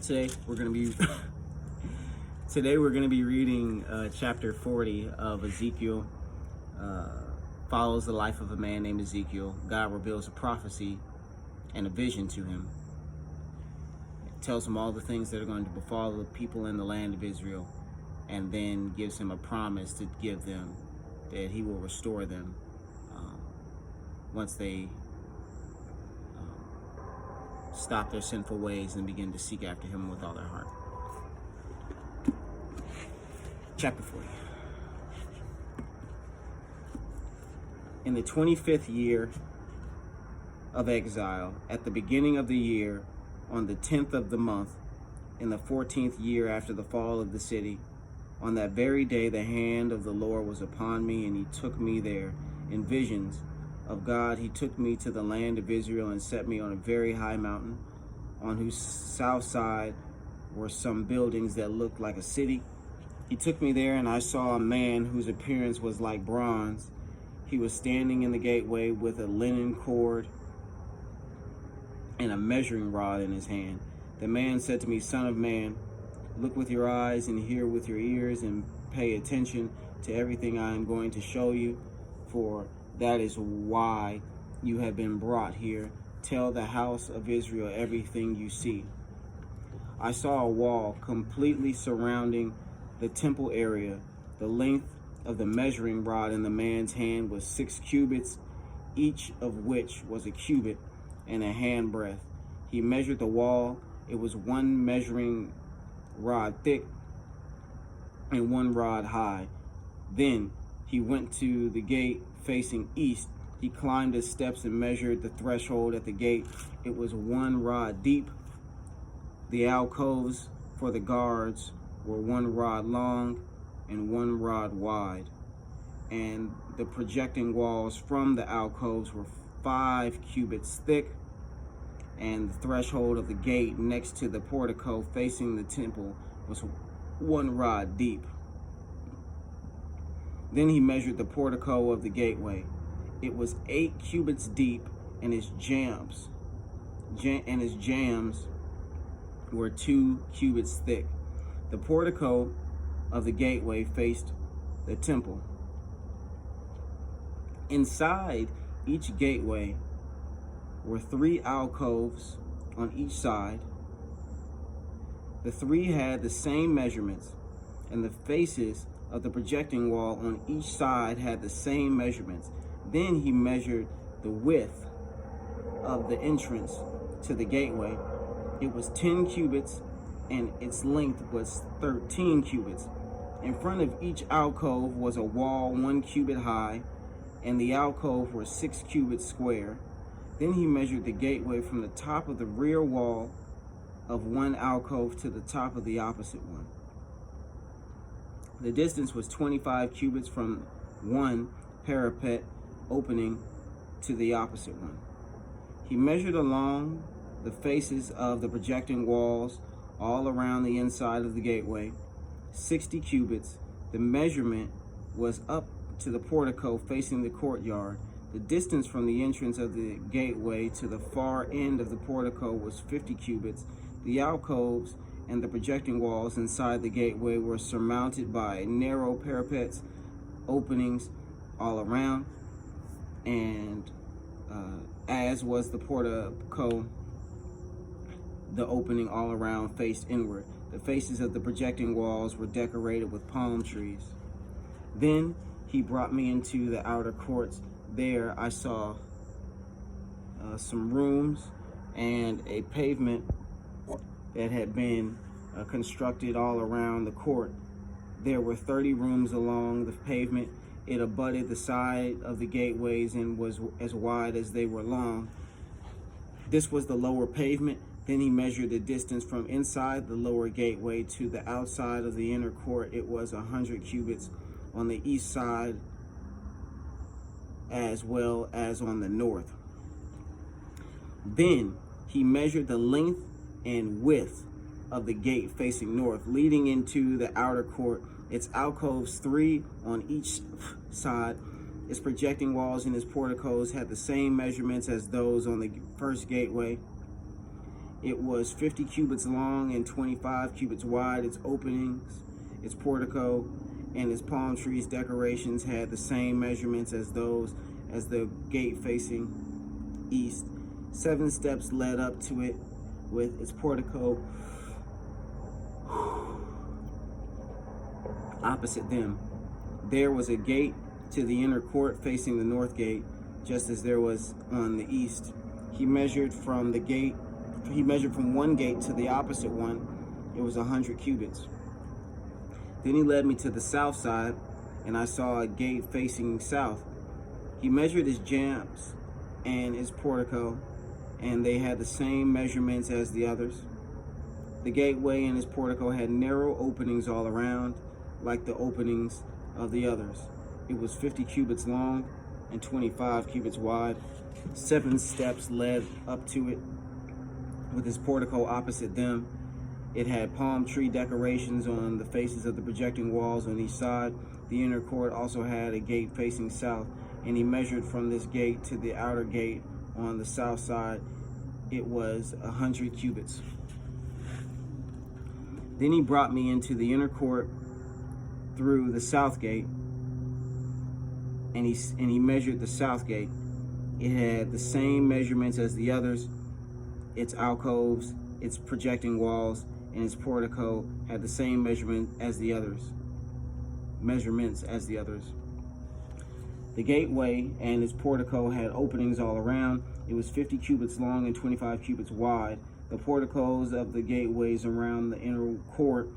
Today we're going to be reading chapter 40 of Ezekiel. Follows the life of a man named Ezekiel. God reveals a prophecy and a vision to him. It tells him all the things that are going to befall the people in the land of Israel, and then gives him a promise to give them that he will restore them once they stop their sinful ways and begin to seek after him with all their heart. Chapter 40. In the 25th year of exile, at the beginning of the year, on the 10th of the month, in the 14th year after the fall of the city, on that very day the hand of the Lord was upon me, and he took me there in visions of God. He took me to the land of Israel and set me on a very high mountain, on whose south side were some buildings that looked like a city. He took me there, and I saw a man whose appearance was like bronze. He was standing in the gateway with a linen cord and a measuring rod in his hand. The man said to me, "Son of man, look with your eyes and hear with your ears, and pay attention to everything I am going to show you, for that is why you have been brought here. Tell the house of Israel everything you see." I saw a wall completely surrounding the temple area. The length of the measuring rod in the man's hand was 6 cubits, each of which was a cubit and a handbreadth. He measured the wall. It was 1 measuring rod thick and 1 rod high. Then he went to the gate facing east. He climbed the steps and measured the threshold at the gate. It was 1 rod deep. The alcoves for the guards were 1 rod long and 1 rod wide, and the projecting walls from the alcoves were 5 cubits thick, and the threshold of the gate next to the portico facing the temple was 1 rod deep. Then he measured the portico of the gateway. It was 8 cubits deep, and its jambs were 2 cubits thick. The portico of the gateway faced the temple. Inside each gateway were 3 alcoves on each side. The 3 had the same measurements, and the faces of the projecting wall on each side had the same measurements. Then he measured the width of the entrance to the gateway. It was 10 cubits, and its length was 13 cubits. In front of each alcove was a wall 1 cubit high, and the alcove were 6 cubits square. Then he measured the gateway from the top of the rear wall of 1 alcove to the top of the opposite one. The distance was 25 cubits from 1 parapet opening to the opposite one. He measured along the faces of the projecting walls all around the inside of the gateway, 60 cubits. The measurement was up to the portico facing the courtyard. The distance from the entrance of the gateway to the far end of the portico was 50 cubits. The alcoves and the projecting walls inside the gateway were surmounted by narrow parapets, openings all around, and as was the portico, the opening all around faced inward. The faces of the projecting walls were decorated with palm trees. Then he brought me into the outer courts. There I saw some rooms and a pavement that had been constructed all around the court. There were 30 rooms along the pavement. It abutted the side of the gateways and was as wide as they were long. This was the lower pavement. Then he measured the distance from inside the lower gateway to the outside of the inner court. It was 100 cubits on the east side as well as on the north. Then he measured the length and width of the gate facing north, leading into the outer court. Its alcoves, 3 on each side. Its projecting walls and its porticos had the same measurements as those on the first gateway. It was 50 cubits long and 25 cubits wide. Its openings, its portico, and its palm trees decorations had the same measurements as those as the gate facing east. 7 steps led up to it with its portico opposite them. There was a gate to the inner court facing the north gate, just as there was on the east. He measured from one gate to the opposite one. It was 100 cubits. Then he led me to the south side, and I saw a gate facing south. He measured its jambs and its portico, and they had the same measurements as the others. The gateway and its portico had narrow openings all around, like the openings of the others. It was 50 cubits long and 25 cubits wide. 7 steps led up to it, with its portico opposite them. It had palm tree decorations on the faces of the projecting walls on each side. The inner court also had a gate facing south, and he measured from this gate to the outer gate on the south side. It was 100 cubits. Then he brought me into the inner court through the south gate, and he measured the south gate. It had the same measurements as the others. Its alcoves, its projecting walls, and its portico had the same measurements as the others. The gateway and its portico had openings all around. It was 50 cubits long and 25 cubits wide. The porticos of the gateways around the inner court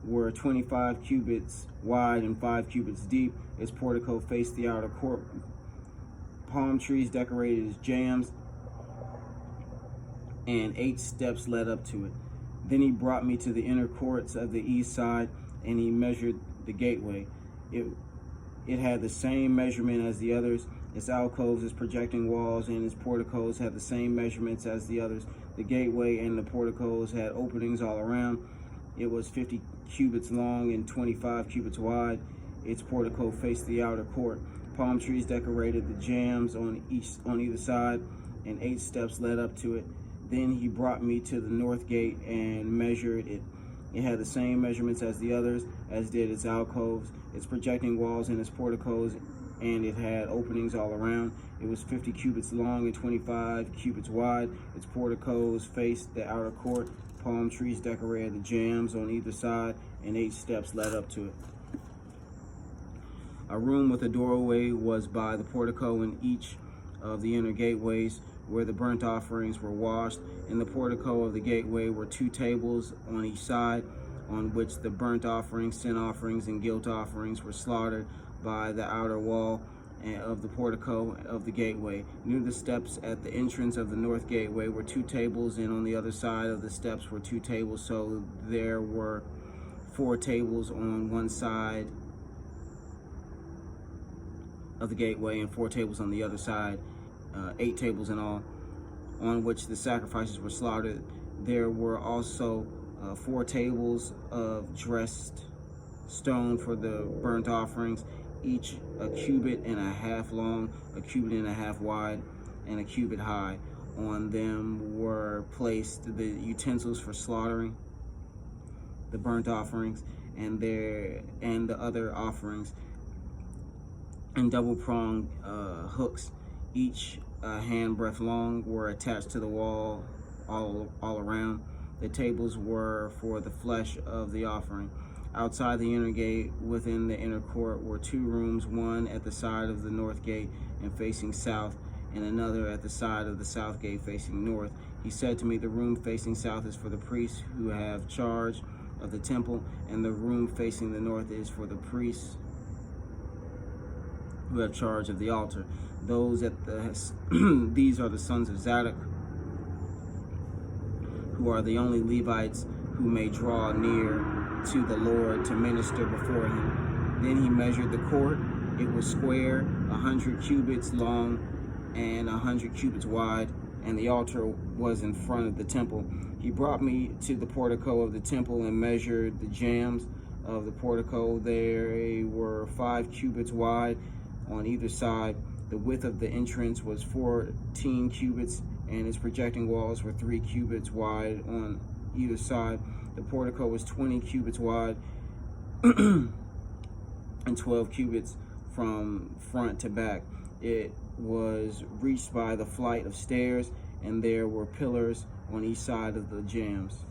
were 25 cubits wide and 5 cubits deep. Its portico faced the outer court. Palm trees decorated its jambs, and 8 steps led up to it. Then he brought me to the inner courts of the east side, and he measured the gateway. It had the same measurement as the others. Its alcoves, its projecting walls, and its porticos had the same measurements as the others. The gateway and the porticos had openings all around. It was 50 cubits long and 25 cubits wide. Its portico faced the outer court. Palm trees decorated the jambs on either side, and 8 steps led up to it. Then he brought me to the north gate and measured it. It had the same measurements as the others, as did its alcoves, its projecting walls, and its porticos, and it had openings all around. It was 50 cubits long and 25 cubits wide. Its porticos faced the outer court. Palm trees decorated the jambs on either side, and 8 steps led up to it. A room with a doorway was by the portico in each of the inner gateways, where the burnt offerings were washed. In the portico of the gateway were 2 tables on each side, on which the burnt offerings, sin offerings, and guilt offerings were slaughtered. By the outer wall of the portico of the gateway, near the steps at the entrance of the north gateway, were 2 tables, and on the other side of the steps were 2 tables. So there were 4 tables on one side of the gateway and 4 tables on the other side, 8 tables in all, on which the sacrifices were slaughtered. There were also 4 tables of dressed stone for the burnt offerings, each a cubit and a half long, a cubit and a half wide, and a cubit high. On them were placed the utensils for slaughtering the burnt offerings and the other offerings, and double-pronged hooks, each a handbreadth long, were attached to the wall all around. The tables were for the flesh of the offering. Outside the inner gate, within the inner court, were 2 rooms, one at the side of the north gate and facing south, and another at the side of the south gate facing north. He said to me, the room facing south is for the priests who have charge of the temple, and the room facing the north is for the priests who have charge of the altar. These are the sons of Zadok, who are the only Levites who may draw near to the Lord to minister before him. Then he measured the court. It was square, 100 cubits long and 100 cubits wide, and the altar was in front of the temple. He brought me to the portico of the temple and measured the jambs of the portico. They were 5 cubits wide on either side. The width of the entrance was 14 cubits, and its projecting walls were 3 cubits wide on either side. The portico was 20 cubits wide and 12 cubits from front to back. It was reached by the flight of stairs, and there were pillars on each side of the jambs.